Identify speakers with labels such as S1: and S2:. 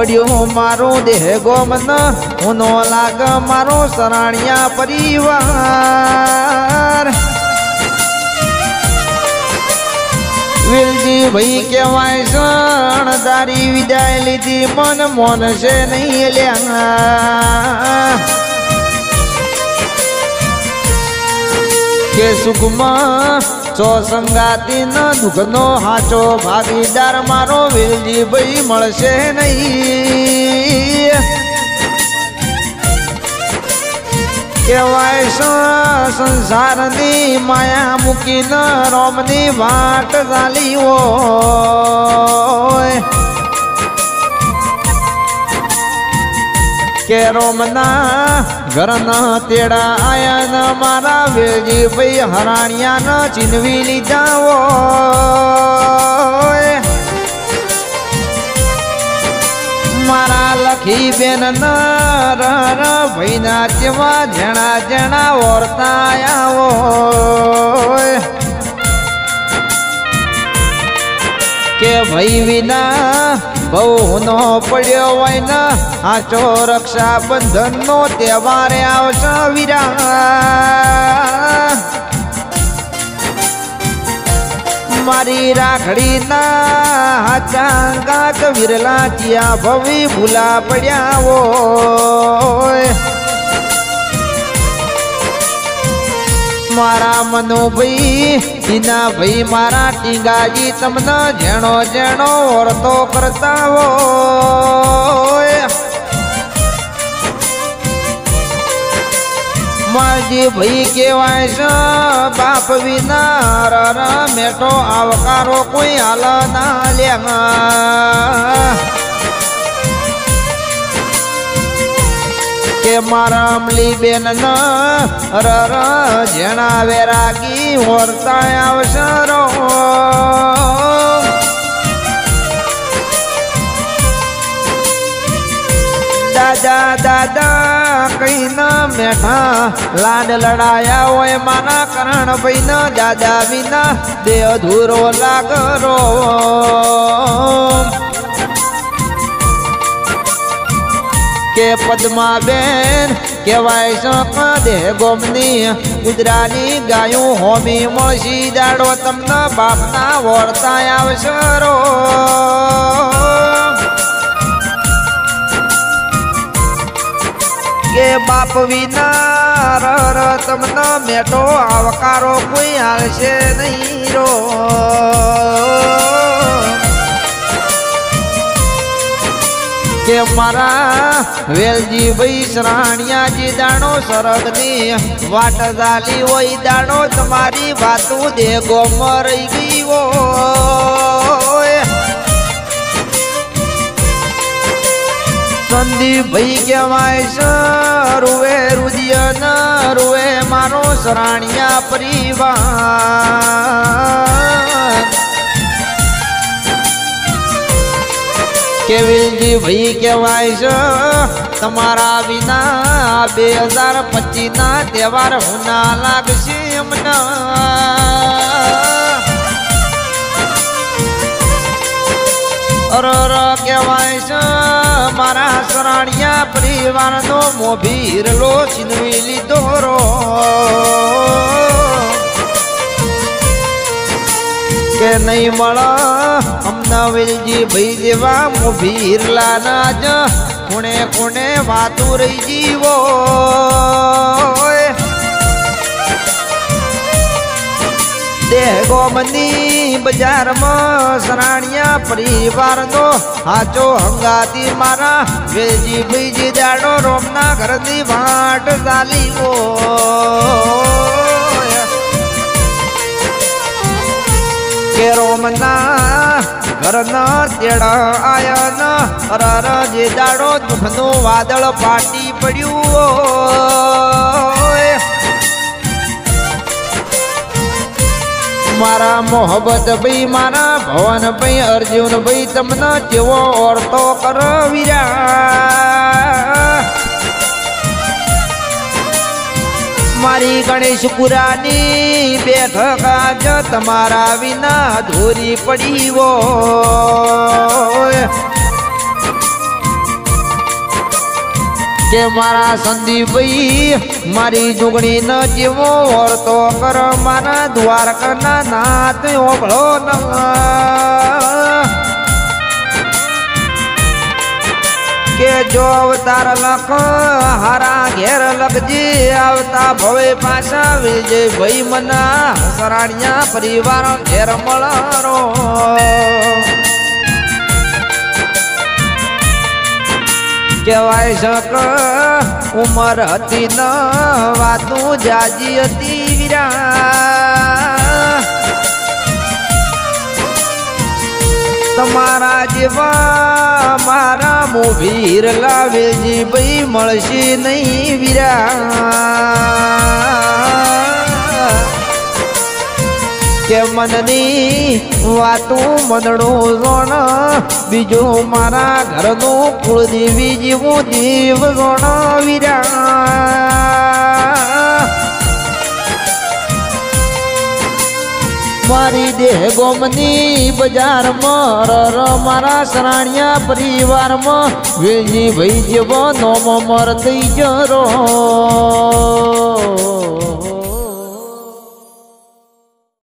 S1: પડ્યો મારો દેહ ગોમન ઉનો લાગ મારો સરાણિયા પરિવાર વેલજી ભાઈ કહેવાય શણદારી વિદાય લીધી મન મોન છે નહીં લ્યા કે સુખમાં સો સંગાતી ન દુઃખનો હાચો ભાગીદાર મારો વેલજી ભાઈ મળશે નહીં કહેવાય સંસારની માયા મૂકીને રોમની વાટ ચાલી હોય કે રોમના ઘરના તેડા આયા મારા વેલજી ભાઈ હરાણિયા ન ચીનવી લીધા હોય મારા લખી બેન ભાઈ ના જેવા જણા જણા ઓરતા હોય કે ભાઈ વિના બહુ નો પડ્યો હોય ને આચો રક્ષાબંધન નો તહેવાર આવશે વીરા મારી રાખડી ના હાચા વિરલા ચિયા ભવી ભૂલા પડ્યા હોય મારા મનોભાઈ ઈના ભાઈ મારા ટીંગાજી તમને જેણો જેણો ઓરતો કરતા હોય માજી ભાઈ કહેવાય છે બાપ વિના મેટો આવકારો કોઈ હાલ ના લ્યા કે મારા અમલી બેન જેણા વેરાગી વર્તા અવસરો દાદા દાદા કઈ ના મેઠા લાડ લડાયા હોય મારા કરણ ભાઈ ના દાદા વિના દે અધૂરો લાગરો કે પદ્માબેન કહેવાય શક દેહ ગોમની ગુજરાની ગાયું હોમી મળશી દાડો તમને બાપના વળતા આવશરો કે બાપ વિના તમને મેટો આવકારો કોઈ હાલશે નહીં રો કે મારા વેલજી ભાઈ સરાણિયાજી દાણો સરગની વાટ ચાલી હોય દાણો તમારી વાતું દે ગોમ રહી ગઈ હોય સંદીપ ભાઈ કહેવાય છે રૂવે રુદિય ન રૂવે મારો સરાણિયા પરિવાર કે વેલજી ભાઈ કહેવાય છે તમારા વિના 2025 ના તહેવાર હું ના લાગશે એમના અરર કહેવાય છે મારા સરાણિયા પરિવારનો મોભીરલો છીનવી લીધો રો કે નહીં મળે અમના વેલજી ભાઈ જેવા મોભીરલા ના જ કોણે કોણે વાતું રહી જીવો દેહ ગોમની બજારમાં સરાણિયા પરિવારનો હાચો હંગાતી મારા વેલજી ભાઈ જે દાડો રોમના ઘરની વાટ ચાલી કે રોમના ઘરના તેડા આયા અરર જે દાડો દુઃખનું વાદળ ફાટી પડ્યું મારા મોહબ્બત ભાઈ મારા ભવન ભાઈ અર્જુન ભાઈ તમને જેવો ઓરતો કર વીરા મારી ગણેશપુરાની બેઠક આજ તમારા વિના અધૂરી પડી હોય કે મારા સંદીપભાઈ મારી જુગણી ન જેવો વર્તો કર મારા દ્વારકાના નાથ ઓભળો ન કે જો અવતાર લખ હારા ઘેર લખજી આવતા ભવે પાછા વિજય ભાઈ મના સરાણિયા પરિવાર ઘેર મળરો કહેવાય શક ઉમર હતી ન વાતું જાજી હતી વીરા તમારા જેવા મારા મોભીર લાવેજી ભાઈ મળશે નહીં વીરા કે મનની વાતું મનડું જોણ બીજું મારા ઘરનું કુળદેવી જેવું જીવ જોણ વીરા મારી દેહ ગોમની બજારમાં મારા સરાણિયા પરિવારમાં વેલજી ભાઈ જેવો નોમો મર થઈ જરો